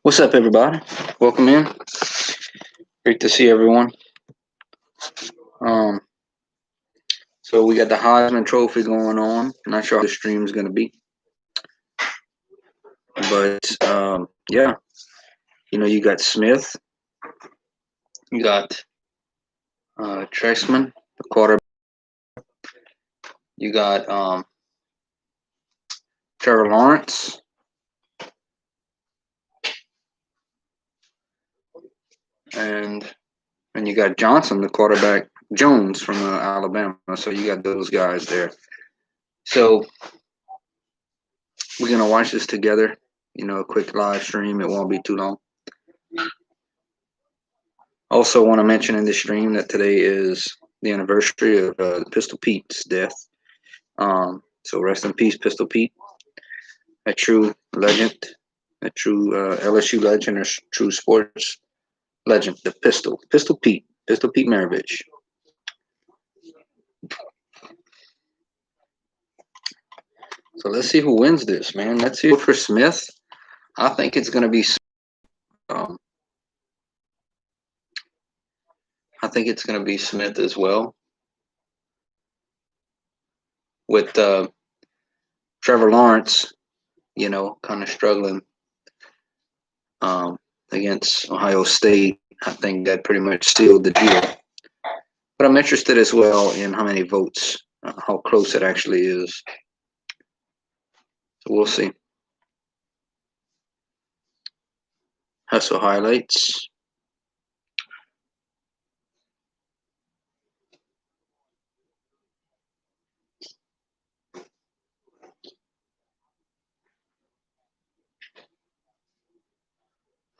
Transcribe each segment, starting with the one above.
What's up, everybody? Welcome in. Great to see everyone. Um, so we got the Heisman Trophy going on. Not sure how the stream is going to be, but yeah, you got Smith, you got Trexman, the quarterback. You got Trevor Lawrence, and you got Johnson, the quarterback. Jones from Alabama. So you got those guys there. So we're gonna watch this together. A quick live stream. It won't be too long. Also, want to mention in this stream that today is the anniversary of Pistol Pete's death. So rest in peace, Pistol Pete, a true legend, a true LSU legend, a true sports legend. The Pistol Pete Maravich. So let's see who wins this, man. Let's see. For Smith, I think it's going to be. I think it's going to be Smith as well. With Trevor Lawrence, kind of struggling against Ohio State. I think that pretty much sealed the deal. But I'm interested as well in how many votes, how close it actually is. So we'll see. Hustle highlights.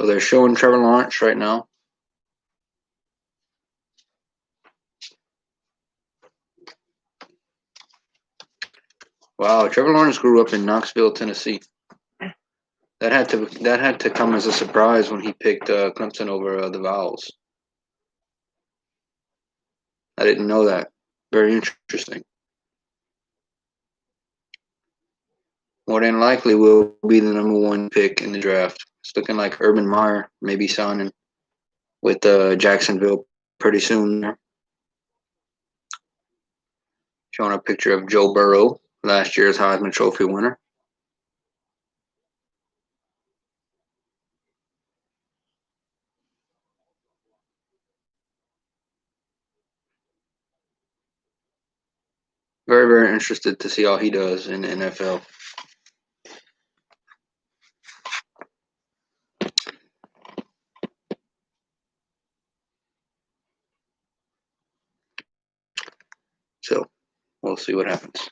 So they're showing Trevor Lawrence right now. Wow, Trevor Lawrence grew up in Knoxville, Tennessee. That had to come as a surprise when he picked Clemson over the Vols. I didn't know that. Very interesting. More than likely will be the #1 pick in the draft. It's looking like Urban Meyer may be signing with Jacksonville pretty soon. Showing a picture of Joe Burrow, last year's Heisman Trophy winner. Very, very interested to see how he does in the NFL. So we'll see what happens.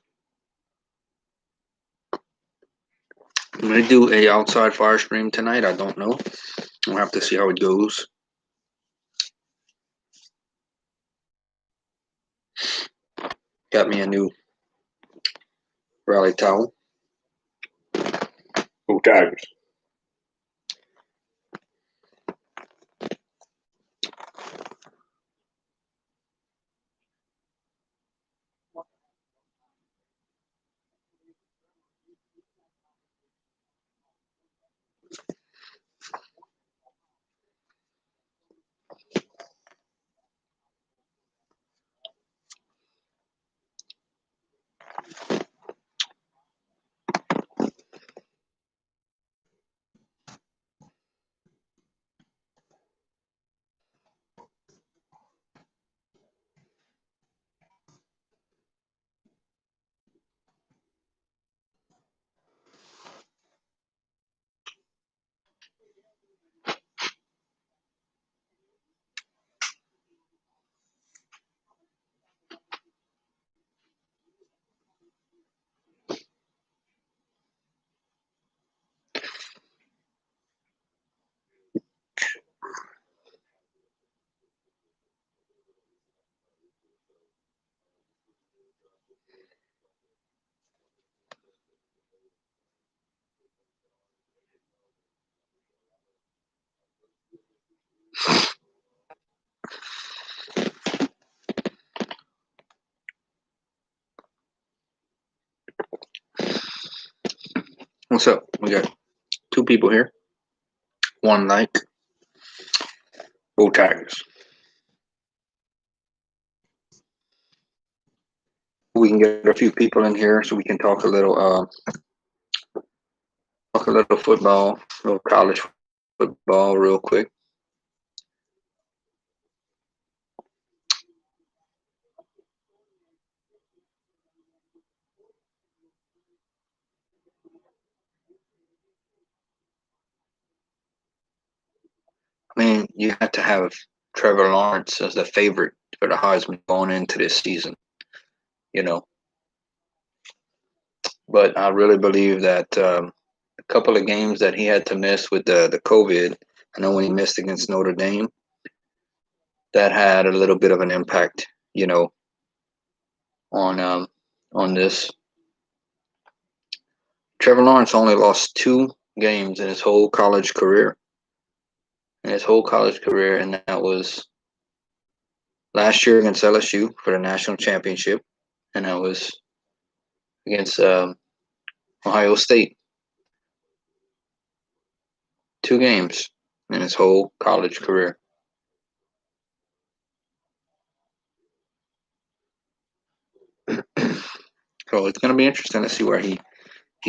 I'm going to do a outside fire stream tonight. I don't know. We'll have to see how it goes. Got me a new rally towel. Go Tigers. What's up? We got 2 people here. one like. Go Tigers. We can get a few people in here so we can talk a little football, a little college football real quick. I mean, you have to have Trevor Lawrence as the favorite for the Heisman going into this season, you know. But I really believe that a couple of games that he had to miss with the COVID, I know when he missed against Notre Dame, that had a little bit of an impact, you know, on this. Trevor Lawrence only lost 2 games in his whole college career. And that was last year against LSU for the national championship, and that was against Ohio State. 2 games in his whole college career. So it's going to be interesting to see where he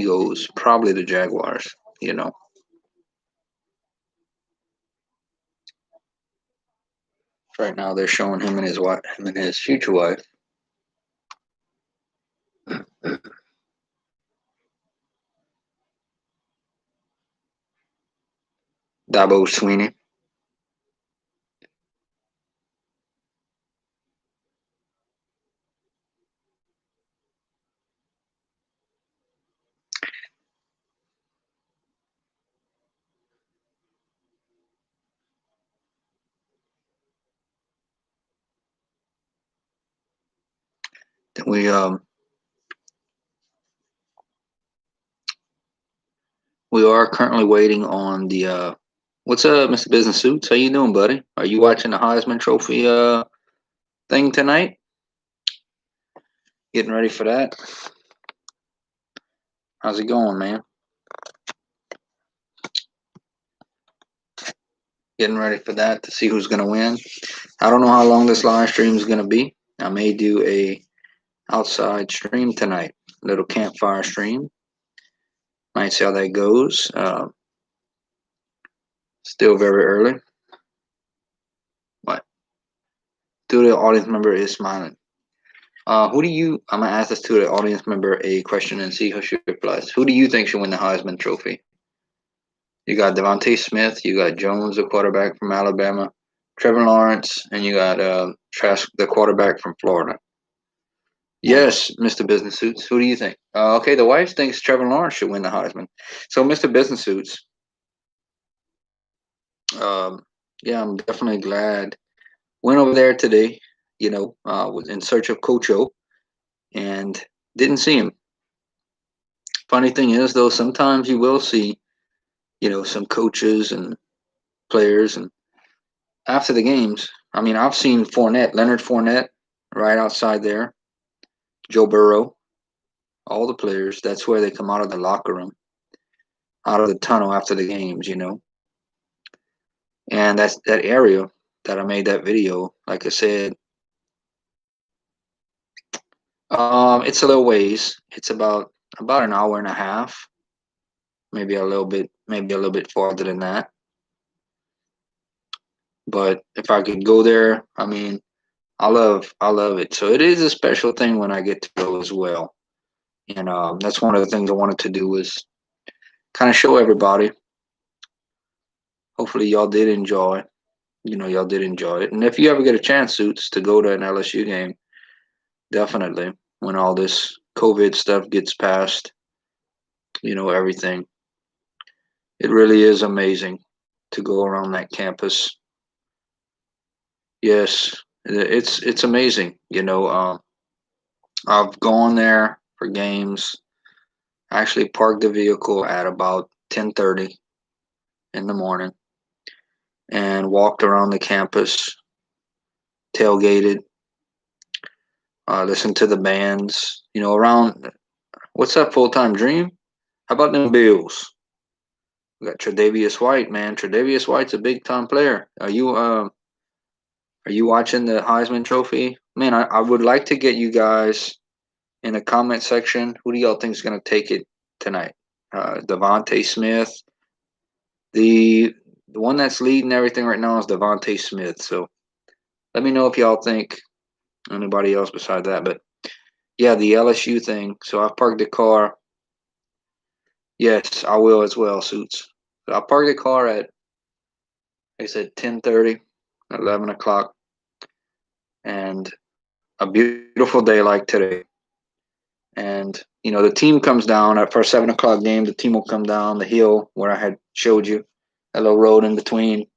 goes. Probably the Jaguars, you know. Right now they're showing him and his future wife. Dabo Sweeney. We we are currently waiting on the what's up, Mr. Business Suits? How you doing, buddy? Are you watching the Heisman Trophy thing tonight? Getting ready for that? How's it going, man? Getting ready for that to see who's gonna win. I don't know how long this live stream is gonna be. I may do a outside stream tonight, little campfire stream. Might see how that goes. Still very early. What? To the audience member is smiling. Who do you? I'm gonna ask this to the audience member a question and see how she replies. Who do you think should win the Heisman Trophy? You got Devontae Smith, you got Jones, the quarterback from Alabama, Trevor Lawrence, and you got Trask, the quarterback from Florida. Yes, Mr. Business Suits. Who do you think? Okay, the wife thinks Trevor Lawrence should win the Heisman. So, Mr. Business Suits, um, yeah, I'm definitely glad. Went over there today, you know, was in search of Coach O and didn't see him. Funny thing is, though, sometimes you will see, you know, some coaches and players, and after the games, I mean, I've seen Leonard Fournette, right outside there, Joe Burrow, all the players. That's where they come out of the locker room, out of the tunnel after the games, you know. And that's that area that I made that video. Like I said, it's a little ways. It's about an hour and a half, maybe a little bit farther than that. But if I could go there, I mean, I love it. So it is a special thing when I get to go as well. And that's one of the things I wanted to do was kind of show everybody. Hopefully y'all did enjoy. You know, y'all did enjoy it. And if you ever get a chance, Suits, to go to an LSU game, definitely when all this COVID stuff gets past, you know, everything. It really is amazing to go around that campus. Yes, it's amazing. You know, I've gone there for games. I actually parked the vehicle at about 10:30 in the morning and walked around the campus, tailgated, listened to the bands. You know, around what's that full time dream? How about them Bills? We got Tre'Davious White, man. Tre'Davious White's a big time player. Are you watching the Heisman Trophy? Man, I would like to get you guys in the comment section. Who do y'all think is gonna take it tonight? Devontae Smith. The one that's leading everything right now is Devontae Smith. So let me know if y'all think anybody else besides that. But yeah, the LSU thing. So I parked the car. Yes, I will as well, Suits. So I parked the car at, like I said, 10:30, 11 o'clock, and a beautiful day like today. And the team comes down for a 7 o'clock game. The team will come down the hill where I had showed you, a little road in between,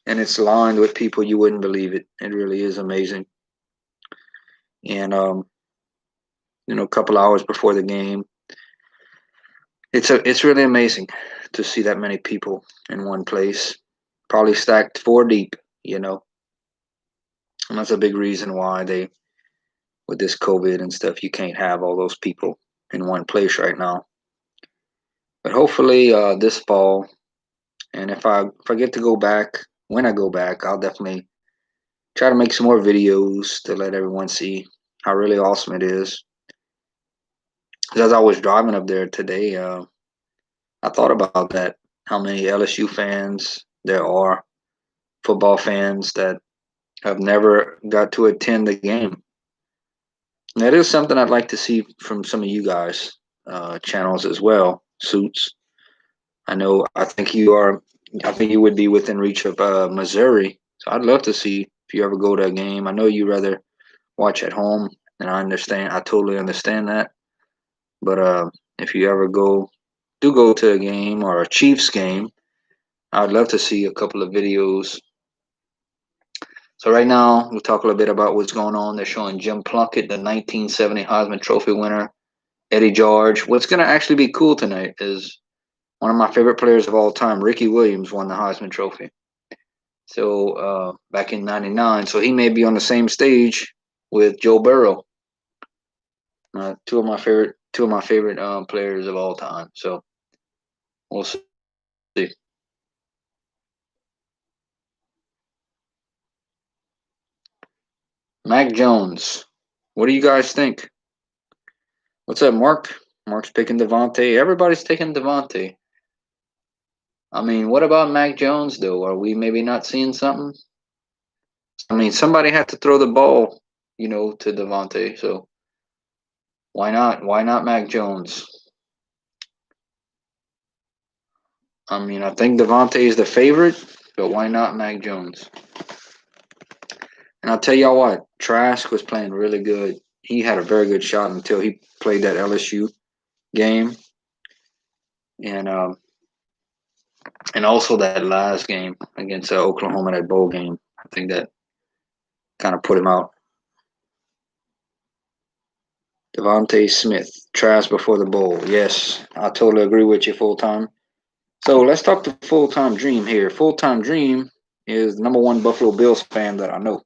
and it's lined with people. You wouldn't believe it. It really is amazing. And a couple hours before the game, it's really amazing to see that many people in one place, probably stacked four deep. And that's a big reason why with this COVID and stuff, you can't have all those people in one place right now. But hopefully this fall, and if I get to go back, when I go back, I'll definitely try to make some more videos to let everyone see how really awesome it is. As I was driving up there today, I thought about that, how many LSU fans there are, football fans that have never got to attend the game. And that is something I'd like to see from some of you guys' channels as well, Suits. I think you would be within reach of Missouri. So I'd love to see if you ever go to a game. I know you rather watch at home, and I totally understand that. But if you ever do go to a game or a Chiefs game, I'd love to see a couple of videos. So right now, we'll talk a little bit about what's going on. They're showing Jim Plunkett, the 1970 Heisman Trophy winner, Eddie George. What's going to actually be cool tonight is one of my favorite players of all time, Ricky Williams, won the Heisman Trophy. So back in '99, so he may be on the same stage with Joe Burrow, two of my favorite players of all time. So we'll see. Mac Jones, what do you guys think? What's up, Mark? Mark's picking Devontae. Everybody's taking Devontae. I mean, what about Mac Jones though? Are we maybe not seeing something? I mean, somebody had to throw the ball, to Devontae. So why not? Why not Mac Jones? I mean, I think Devontae is the favorite, but why not Mac Jones? And I'll tell y'all what, Trask was playing really good. He had a very good shot until he played that LSU game, and also that last game against Oklahoma, that bowl game. I think that kind of put him out. Devontae Smith, Trask before the bowl. Yes, I totally agree with you, full time. So let's talk to full time Dream here. Full time Dream is the number one Buffalo Bills fan that I know.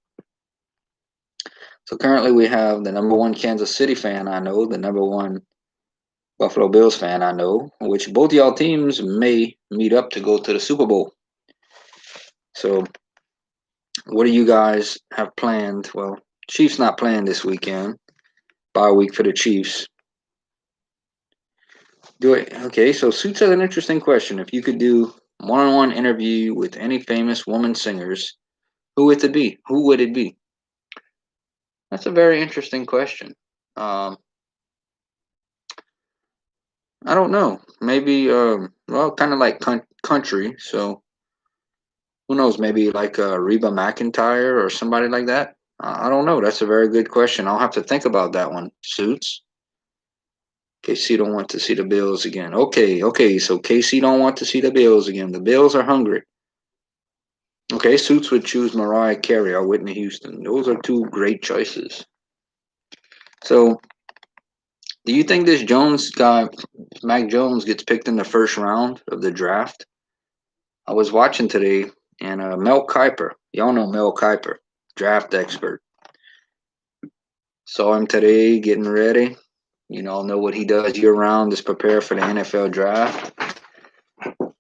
So currently we have the number one Kansas City fan I know, the number one Buffalo Bills fan I know, which both y'all teams may meet up to go to the Super Bowl. So what do you guys have planned? Well, Chiefs not playing this weekend. Bye week for the Chiefs. Okay, so Suits has an interesting question. If you could do one-on-one interview with any famous woman singers, who would it be? Who would it be? That's a very interesting question. I don't know. Maybe, well, kind of like country. So who knows? Maybe like Reba McEntire or somebody like that. I don't know. That's a very good question. I'll have to think about that one. Suits. KC don't want to see the Bills again. Okay. So KC don't want to see the Bills again. The Bills are hungry. Okay, Suits would choose Mariah Carey or Whitney Houston. Those are two great choices. So, do you think this Jones guy, Mac Jones, gets picked in the first round of the draft? I was watching today, and Mel Kiper, y'all know Mel Kiper, draft expert. Saw him today getting ready. Know what he does year round is prepare for the NFL draft.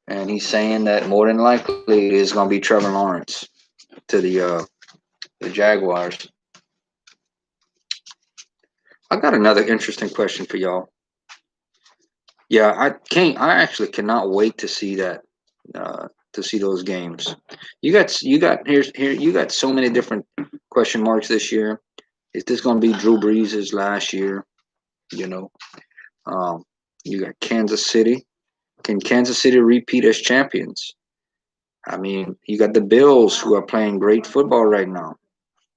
and he's saying that more than likely it is going to be Trevor Lawrence to the Jaguars. I got another interesting question for y'all. Yeah, I actually cannot wait to see that. To see those games. You got so many different question marks this year. Is this going to be Drew Brees' last year? You know, you got Kansas City. Can Kansas City repeat as champions? I mean, you got the Bills who are playing great football right now.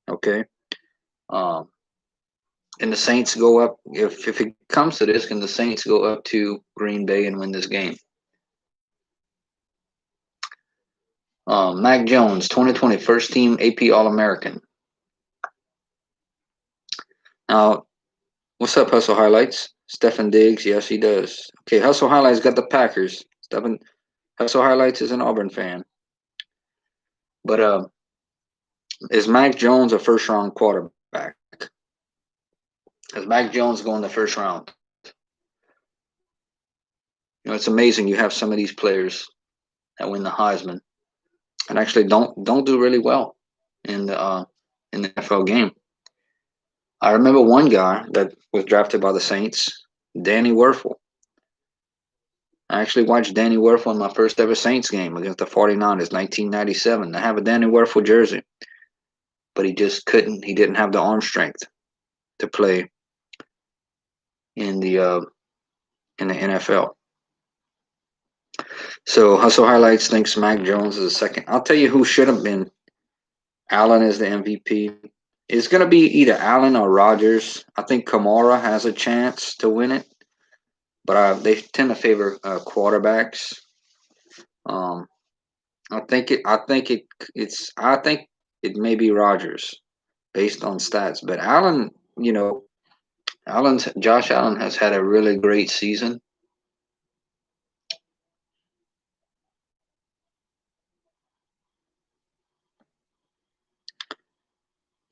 Okay, um, and the Saints go up. If it comes to this, can the Saints go up to Green Bay and win this game? Mac Jones, 2020 first team AP All American. Now, what's up, Hustle Highlights? Stefan Diggs, yes, he does. Okay, Hustle Highlights got the Packers. Stefan Hustle Highlights is an Auburn fan. But is Mac Jones a first round quarterback? Is Mac Jones going the first round? You know, it's amazing. You have some of these players that win the Heisman and actually don't do really well in the NFL game. I remember one guy that was drafted by the Saints, Danny Werfel. I actually watched Danny Werfel in my first ever Saints game against the 49ers, 1997. I have a Danny Werfel jersey, but he just couldn't. He didn't have the arm strength to play in the NFL. So Hustle Highlights thinks Mac Jones is a second. I'll tell you who should have been. Allen is the MVP. It's going to be either Allen or Rodgers. I think Kamara has a chance to win it, but they tend to favor quarterbacks. I think it may be Rodgers based on stats, but Allen, Josh Allen has had a really great season.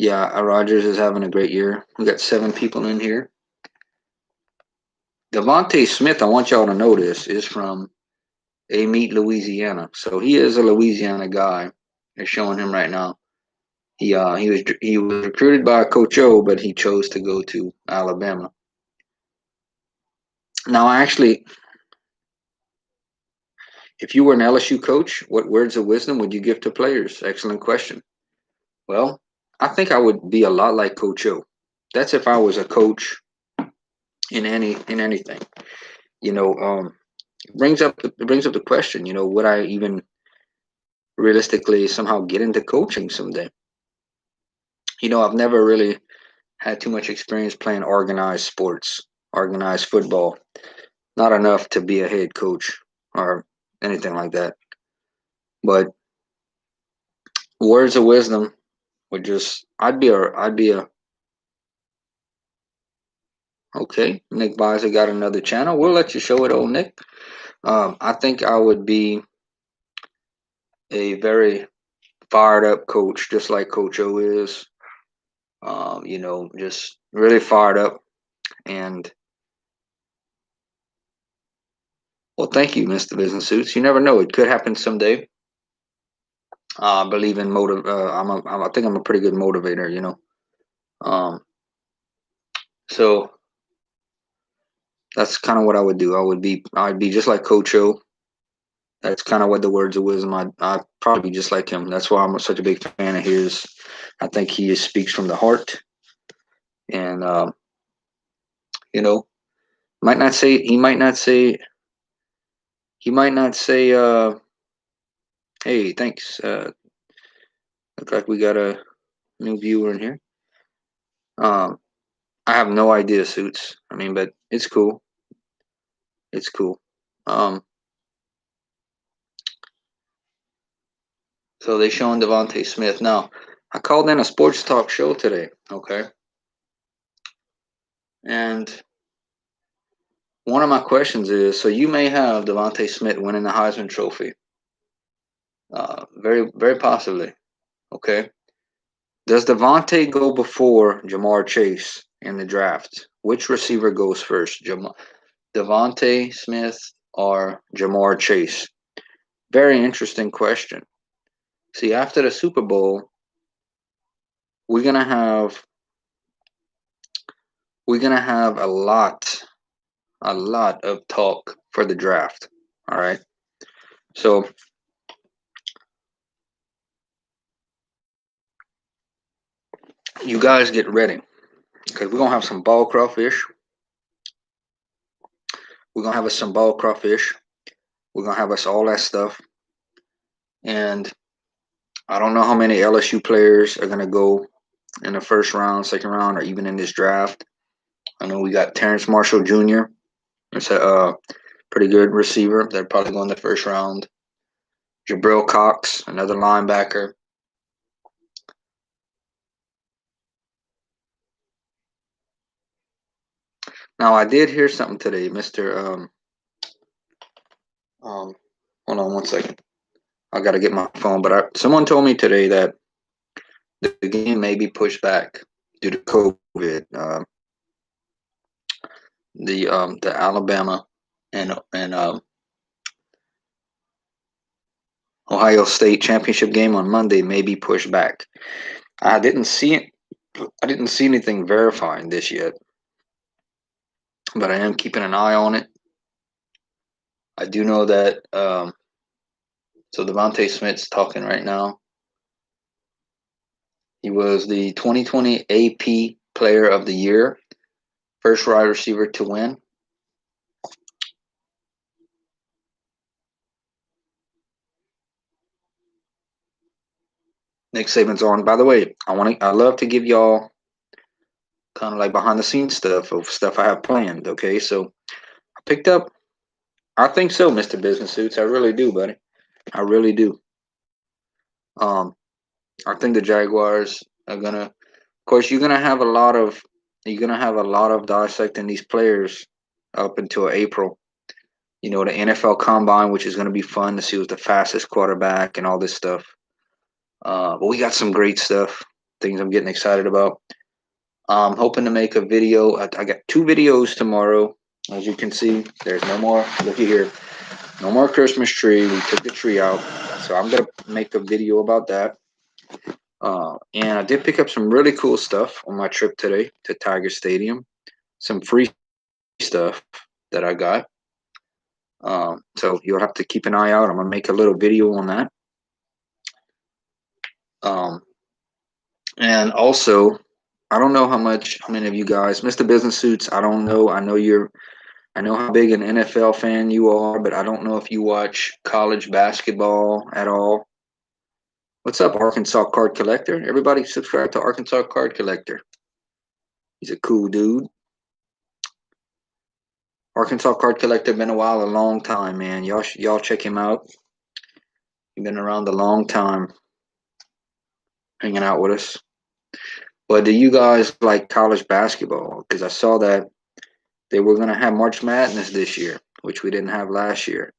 Yeah, Rodgers is having a great year. We got 7 people in here. Devontae Smith, I want y'all to know this, is from Amite, Louisiana. So he is a Louisiana guy. They're showing him right now. He was recruited by Coach O, but he chose to go to Alabama. Now, actually, if you were an LSU coach, what words of wisdom would you give to players? Excellent question. Well, I think I would be a lot like Coach O. That's if I was a coach in anything. It brings up the question. Would I even realistically somehow get into coaching someday? I've never really had too much experience playing organized sports, organized football. Not enough to be a head coach or anything like that. But words of wisdom would just I'd be a okay. Nick Bizer got another channel. We'll let you show it, old Nick. I think I would be a very fired up coach, just like Coach O is. Just really fired up. And well, thank you, Mr. Business Suits. You never know; it could happen someday. I believe in motive. I think I'm a pretty good motivator. So that's kind of what I would do. I'd be just like Coach O. That's kind of what the words of wisdom. I'd probably be just like him. That's why I'm such a big fan of his. I think he speaks from the heart, and you know, might not say he might not say he might not say. Hey, thanks. Look like we got a new viewer in here. I have no idea, Suits. I mean, but it's cool. It's cool. So they showing Devontae Smith. Now, I called in a sports talk show today, okay? And one of my questions is, so you may have Devontae Smith winning the Heisman Trophy. Very, very possibly, okay? Does Devontae go before Jamar Chase in the draft? Which receiver goes first, Devontae Smith or Jamar Chase? Very interesting question. See, after the Super Bowl, we're gonna have a lot of talk for the draft. All right. So you guys get ready because we're gonna have some ball crawfish. We're gonna have us some ball crawfish. We're gonna have us all that stuff. And I don't know how many LSU players are gonna go in the first round, second round, or even in this draft. I know we got Terrence Marshall Jr. It's a pretty good receiver. They're probably going the first round. Jabril Cox, another linebacker. Now I did hear something today, Mr. Hold on one second. I got to get my phone, but someone told me today that the game may be pushed back due to COVID. The Alabama and Ohio State championship game on Monday may be pushed back. I didn't see it. I didn't see anything verifying this yet, but I am keeping an eye on it. I do know that. So Devontae Smith's talking right now. He was the 2020 AP Player of the Year, first wide receiver to win. Nick Saban's on. By the way, I love to give y'all kind of like behind the scenes stuff of stuff I have planned. Okay, so I picked up. I think so, Mr. Business Suits. I really do, buddy. I really do. Um, I think the Jaguars are gonna. Of course, you're gonna have a lot of dissecting these players up until April. You know, the NFL Combine, which is gonna be fun to see who's the fastest quarterback and all this stuff. But we got some great stuff. Things I'm getting excited about. I'm hoping to make a video. I got 2 videos tomorrow. As you can see, there's no more. Looky here. No more Christmas tree. We took the tree out. So I'm going to make a video about that. And I did pick up some really cool stuff on my trip today to Tiger Stadium. Some free stuff that I got. So you'll have to keep an eye out. I'm going to make a little video on that. And also, I don't know how many of you guys, Mr. Business Suits, I don't know. I know how big an NFL fan you are, but I don't know if you watch college basketball at all. What's up, Arkansas Card Collector? Everybody subscribe to Arkansas Card Collector. He's a cool dude. Arkansas Card Collector, been a while, a long time, man. Y'all check him out. He's been around a long time, hanging out with us. But do you guys like college basketball? Because I saw that they were going to have March Madness this year, which we didn't have last year.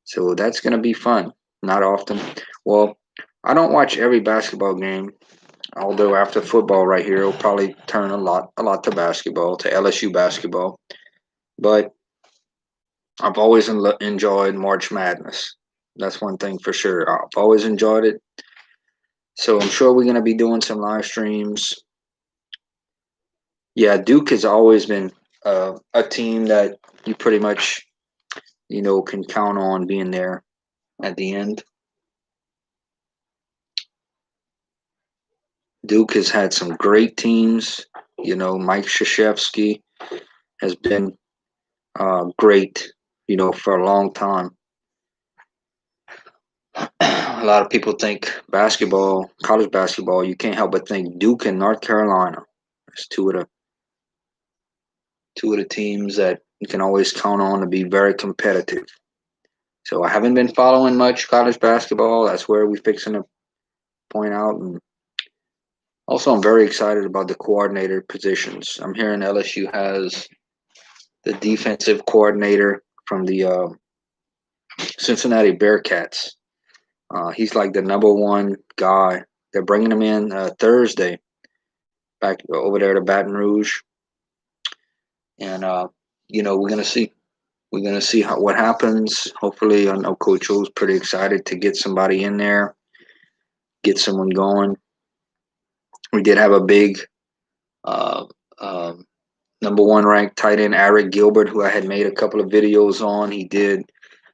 So that's going to be fun. Not often. Well, I don't watch every basketball game, although after football right here, it'll probably turn a lot to basketball, to LSU basketball. But I've always enjoyed March Madness. That's one thing for sure. I've always enjoyed it. So I'm sure we're going to be doing some live streams. Yeah, Duke has always been a team that you pretty much, can count on being there at the end. Duke has had some great teams. Mike Krzyzewski has been great, for a long time. A lot of people think basketball, college basketball, you can't help but think Duke and North Carolina. It's two of the teams that you can always count on to be very competitive. So I haven't been following much college basketball. That's where we're fixing to point out. And also, I'm very excited about the coordinator positions. I'm hearing LSU has the defensive coordinator from the Cincinnati Bearcats. He's like the #1 guy. They're bringing him in Thursday back over there to Baton Rouge. And, we're going to see. We're gonna see what happens. Hopefully, I know Coach O's pretty excited to get somebody in there, get someone going. We did have a big uh, um, #1 ranked tight end, Eric Gilbert, who I had made a couple of videos on. He did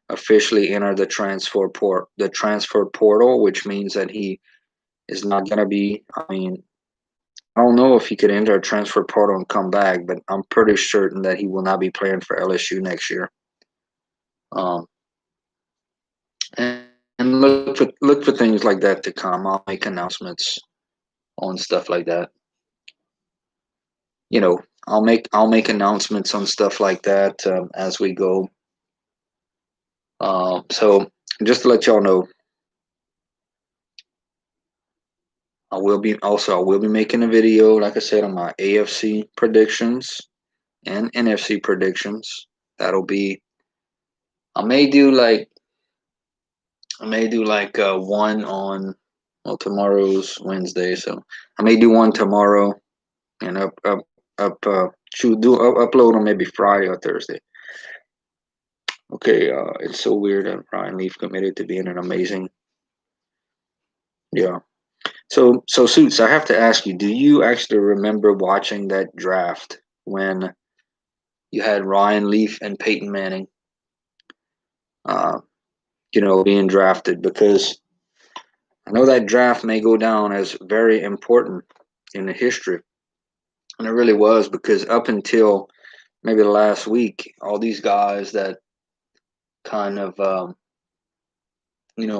officially enter the transfer portal, which means that he is not gonna be. I mean, I don't know if he could enter a transfer portal and come back, but I'm pretty certain that he will not be playing for LSU next year. Um, and look for things like that to come. I'll make announcements on stuff like that. You know, I'll make announcements on stuff like that as we go. So just to let y'all know, I will be making a video, like I said, on my AFC predictions and NFC predictions. That'll be. I may do like one on. Well, tomorrow's Wednesday, so I may do one tomorrow and upload on maybe Friday or Thursday. Okay, it's so weird that Ryan Leaf committed to being an amazing. Yeah. So Suits, I have to ask you, do you actually remember watching that draft when you had Ryan Leaf and Peyton Manning, uh, being drafted? Because I know that draft may go down as very important in the history. And it really was, because up until maybe the last week, all these guys that kind of,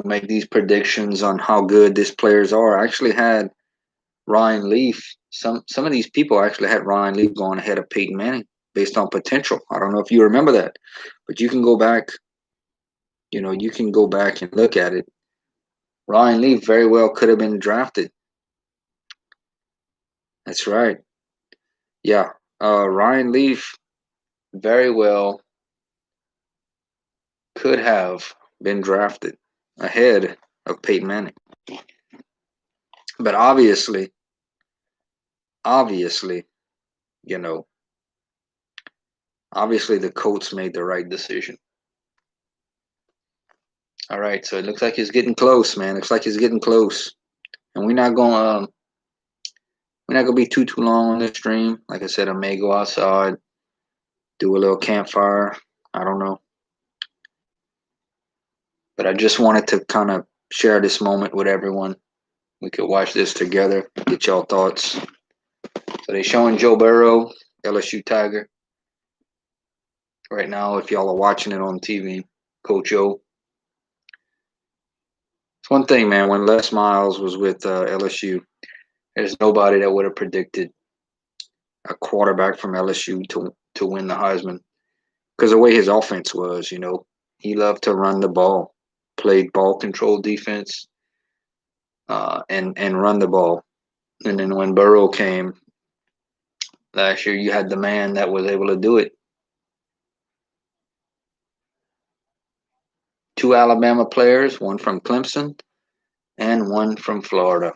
make these predictions on how good these players are actually had Ryan Leaf. Some of these people actually had Ryan Leaf going ahead of Peyton Manning based on potential. I don't know if you remember that, but you can go back. You can go back and look at it. Ryan Leaf very well could have been drafted. That's right. Yeah. Ryan Leaf very well could have been drafted ahead of Peyton Manning. But obviously, you know, obviously the Colts made the right decision. All right, so it looks like it's getting close, man. Looks like it's getting close, and we're not gonna be too long on this stream. Like I said, I may go outside, do a little campfire. I don't know, but I just wanted to kind of share this moment with everyone. We could watch this together, get y'all thoughts. So they showing Joe Burrow, LSU Tiger. Right now, if y'all are watching it on TV, Coach O. It's one thing, man. When Les Miles was with LSU, there's nobody that would have predicted a quarterback from LSU to win the Heisman, because the way his offense was, he loved to run the ball, played ball control defense, and run the ball. And then when Burrow came last year, you had the man that was able to do it. 2 Alabama players, one from Clemson and one from Florida.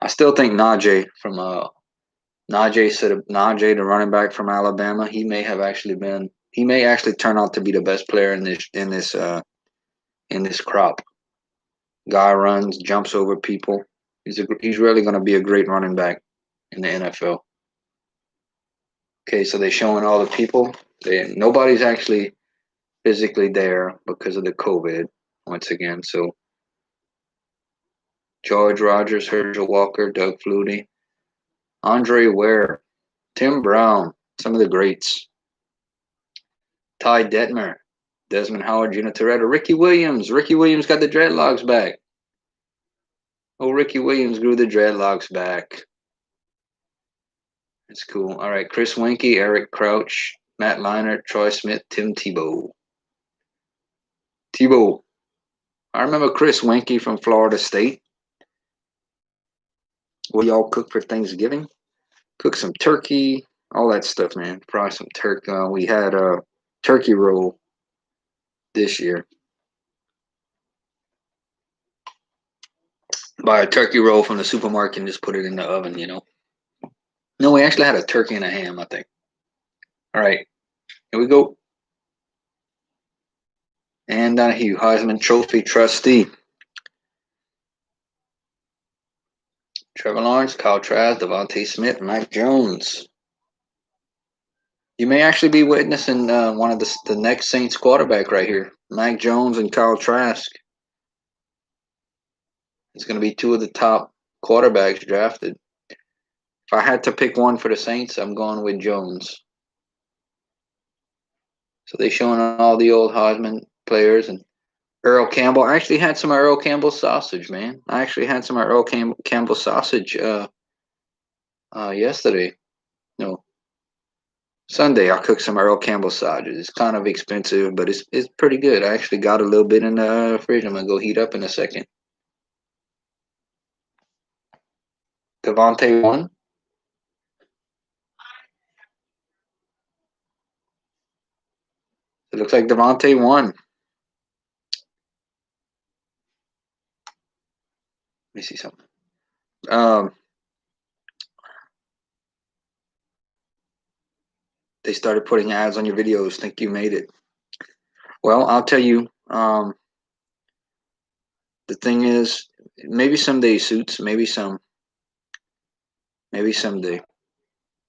I still think Najee, the running back from Alabama, he may actually turn out to be the best player in this crop. Guy runs, jumps over people. He's really going to be a great running back in the NFL. Okay, so they're showing all the people. Nobody's actually physically there because of the COVID once again. So George Rogers, Herschel Walker, Doug Flutie, Andre Ware, Tim Brown, some of the greats. Ty Detmer, Desmond Howard, Gina Toretto, Ricky Williams. Ricky Williams got the dreadlocks back. Oh, Ricky Williams grew the dreadlocks back. That's cool. All right, Chris Weinke, Eric Crouch, Matt Leinart, Troy Smith, Tim Tebow. I remember Chris Weinke from Florida State. What do y'all cook for Thanksgiving? Cook some turkey, all that stuff, man. Fry some turkey. We had a turkey roll this year. Buy a turkey roll from the supermarket and just put it in the oven, No, we actually had a turkey and a ham, I think. All right, here we go. And Donahue, Heisman Trophy trustee. Trevor Lawrence, Kyle Trask, Devontae Smith, Mac Jones. You may actually be witnessing one of the next Saints quarterback right here. Mac Jones and Kyle Trask. It's going to be two of the top quarterbacks drafted. If I had to pick one for the Saints, I'm going with Jones. So they showing all the old Heisman players and Earl Campbell. I actually had some Earl Campbell sausage, man. I actually had some Earl Campbell sausage yesterday. No, Sunday. I cooked some Earl Campbell sausage. It's kind of expensive, but it's pretty good. I actually got a little bit in the fridge. I'm gonna go heat up in a second. Devontae won. It looks like Devontae won. Let me see something. They started putting ads on your videos. Think you made it. Well, I'll tell you. The thing is, maybe someday, Suits. Maybe someday.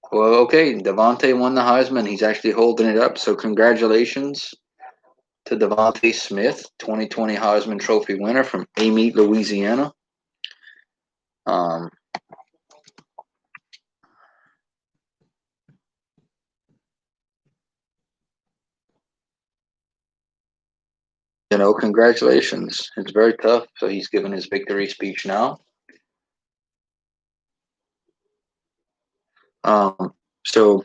Well, okay. Devontae won the Heisman. He's actually holding it up. So congratulations to Devontae Smith, 2020 Heisman Trophy winner from Amite, Louisiana. Um, congratulations. It's very tough. So he's giving his victory speech now. Um, so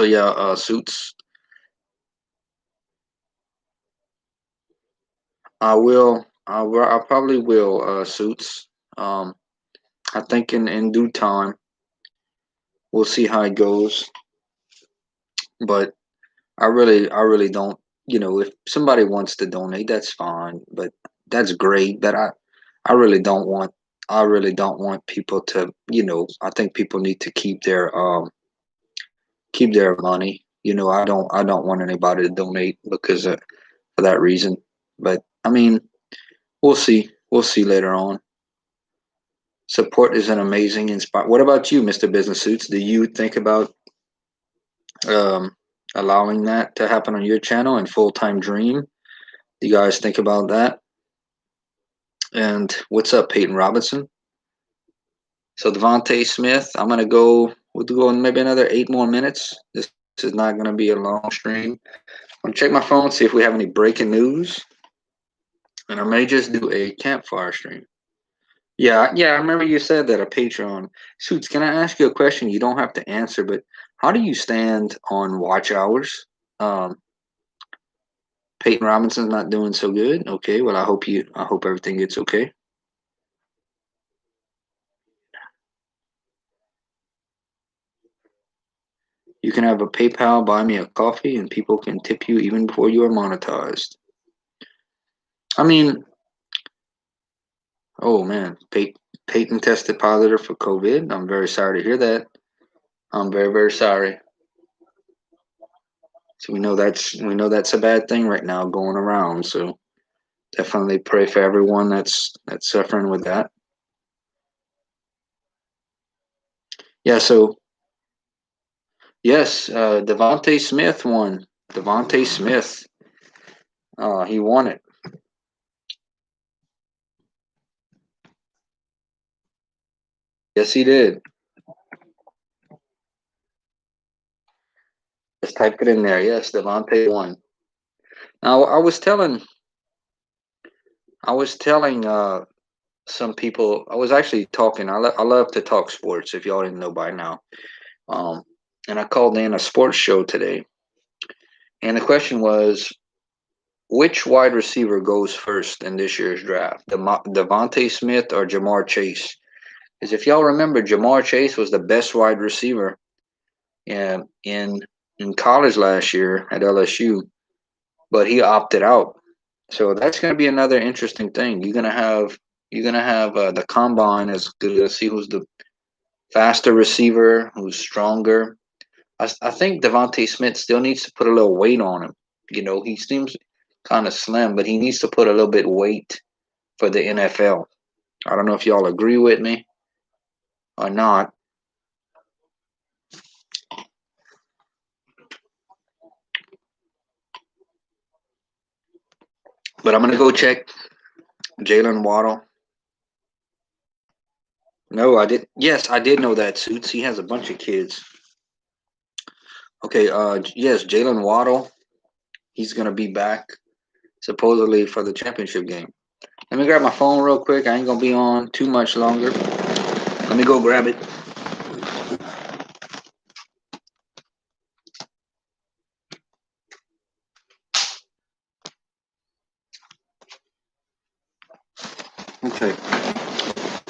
yeah, Suits. I probably will, Suits. I think in due time, we'll see how it goes. But I really don't. If somebody wants to donate, that's fine. But that's great. But I really don't want people to. I think people need to keep their money. I don't want anybody to donate because for that reason. But I mean, we'll see. We'll see later on. Support is an amazing inspire. What about you, Mr. Business Suits? Do you think about um, allowing that to happen on your channel and full time dream? Do you guys think about that? And what's up, Peyton Robinson? So Devontae Smith, I'm gonna go. We'll go in maybe another 8 more minutes. This is not gonna be a long stream. I'm gonna check my phone, see if we have any breaking news, and I may just do a campfire stream. Yeah. I remember you said that a Patreon. Suits, can I ask you a question? You don't have to answer, but how do you stand on watch hours? Um, Peyton Robinson's not doing so good. Okay, well I hope everything gets okay. You can have a PayPal, buy me a coffee, and people can tip you even before you are monetized. I mean, oh man, Peyton tested positive for COVID. I'm very sorry to hear that. I'm very, very sorry. So we know that's a bad thing right now going around. So definitely pray for everyone that's suffering with that. Yeah. So yes, Devontae Smith won. Devontae Smith, he won it. Yes, he did. Just type it in there. Yes, Devontae won. Now I was telling some people. I was actually talking. I love to talk sports. If y'all didn't know by now, um, and I called in a sports show today, and the question was, which wide receiver goes first in this year's draft, Devontae Smith or Jamar Chase? Because if y'all remember, Jamar Chase was the best wide receiver in college last year at LSU, but he opted out. So that's going to be another interesting thing. You're gonna have the combine is going to see who's the faster receiver, who's stronger. I think Devontae Smith still needs to put a little weight on him. He seems kind of slim, but he needs to put a little bit weight for the NFL. I don't know if y'all agree with me or not, but I'm gonna go check Jalen Waddle. No, I did. Yes, I did know that. Suits. He has a bunch of kids. Okay. Yes, Jalen Waddle. He's gonna be back supposedly for the championship game. Let me grab my phone real quick. I ain't gonna be on too much longer. Let me go grab it. Okay.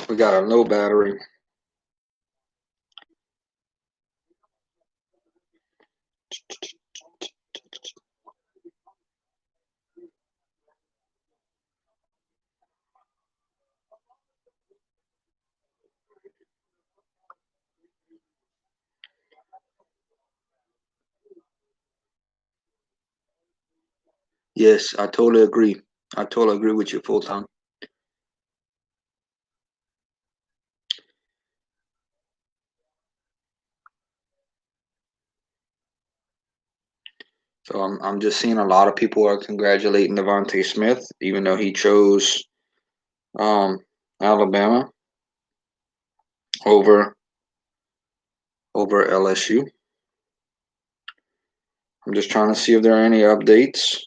We got a low battery. Yes, I totally agree. I totally agree with you full time. So I'm just seeing a lot of people are congratulating Devontae Smith, even though he chose um, Alabama over LSU. I'm just trying to see if there are any updates.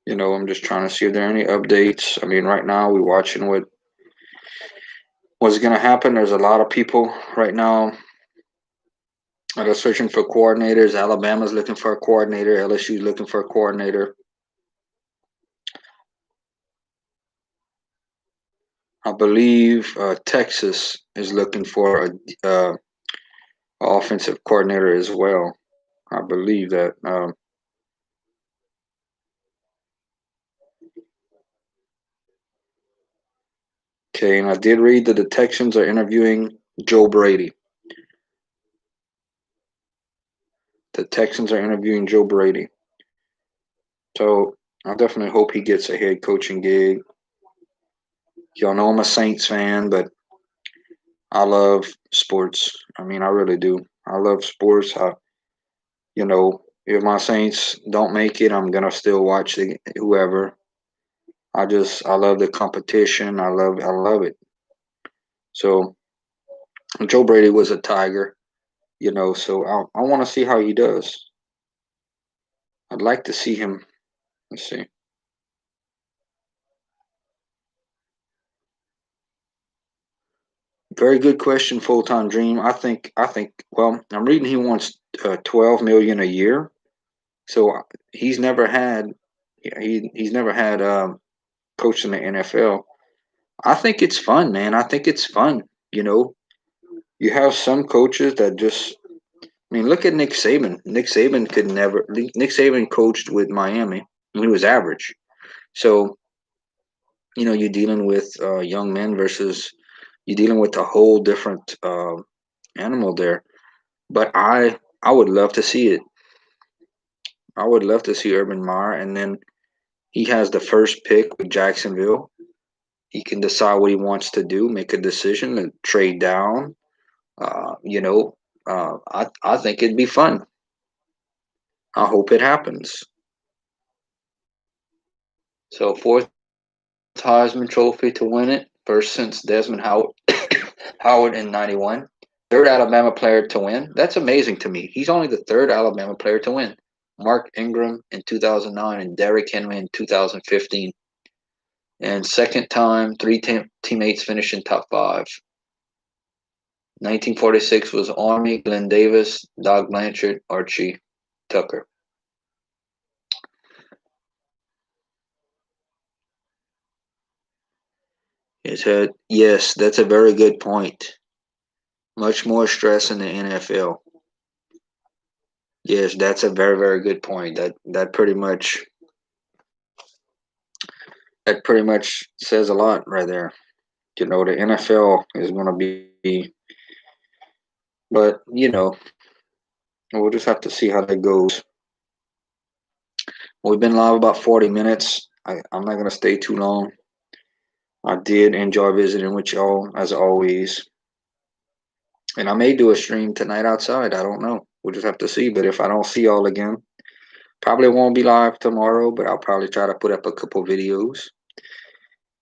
I'm just trying to see if there are any updates. I mean, right now we're watching what's going to happen. There's a lot of people right now that are searching for coordinators. Alabama's looking for a coordinator. LSU's looking for a coordinator. I believe Texas is looking for a offensive coordinator as well. I believe that. Okay, and I did read that the Texans are interviewing Joe Brady. The Texans are interviewing Joe Brady. So I definitely hope he gets a head coaching gig. Y'all know I'm a Saints fan, but I love sports. I mean, I really do. I love sports. If my Saints don't make it, I'm gonna still watch whoever. I love the competition. I love it. So Joe Brady was a Tiger, so I want to see how he does. I'd like to see him. Let's see. Very good question, full time dream. I think. Well, I'm reading he wants 12 million a year. So he's never had. He's never had coached in the NFL. I think it's fun, man. I think it's fun. You know, you have some coaches that just. I mean, look at Nick Saban. Nick Saban could never. Nick Saban coached with Miami. He was average. So you're dealing with young men versus you're dealing with a whole different animal there. But I would love to see it. I would love to see Urban Meyer, and then he has the first pick with Jacksonville. He can decide what he wants to do, make a decision, and trade down. I think it'd be fun. I hope it happens. So fourth Heisman Trophy to win it, first since Desmond Howard, Howard in '91. Third Alabama player to win. That's amazing to me. He's only the third Alabama player to win. Mark Ingram in 2009 and Derrick Henry in 2015. And second time, teammates finished in top five. 1946 was Army, Glenn Davis, Doug Blanchard, Archie Tucker. His head. Yes, that's a very good point. Much more stress in the NFL. Yes, that's a very, very good point. That pretty much says a lot right there. The NFL is going to be, but we'll just have to see how that goes. We've been live about 40 minutes. I'm not going to stay too long. I did enjoy visiting with y'all, as always. And I may do a stream tonight outside. I don't know. We'll just have to see. But if I don't see y'all again, probably won't be live tomorrow, but I'll probably try to put up a couple videos.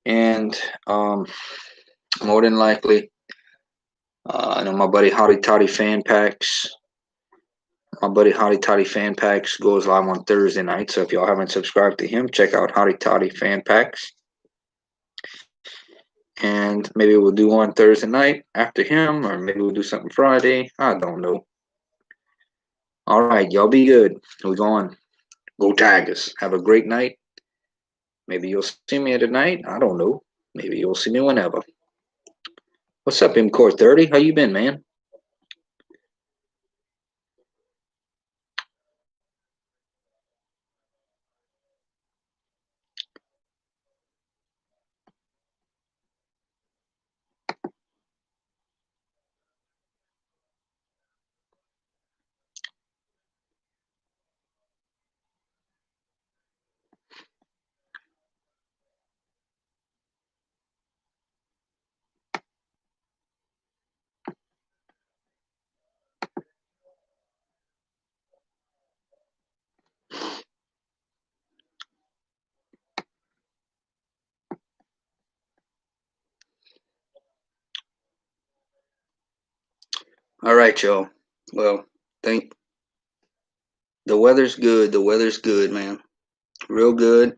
And more than likely, I know my buddy Hotty Toddy Fan Packs. My buddy Hotty Toddy Fan Packs goes live on Thursday night. So if y'all haven't subscribed to him, check out Hotty Toddy Fan Packs. And maybe we'll do one Thursday night after him, or maybe we'll do something Friday. I don't know. All right, y'all be good. We're going. Go Tigers. Have a great night. Maybe you'll see me tonight. I don't know. Maybe you'll see me whenever. What's up, MCore 30? How you been, man? All right, y'all. Well, thank. The weather's good. The weather's good, man. Real good.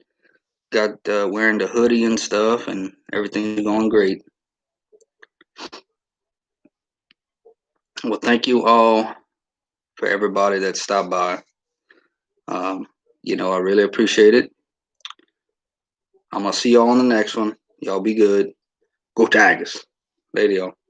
Got wearing the hoodie and stuff, and everything's going great. Well, thank you all for everybody that stopped by. I really appreciate it. I'm gonna see y'all on the next one. Y'all be good. Go Tigers. Later, y'all.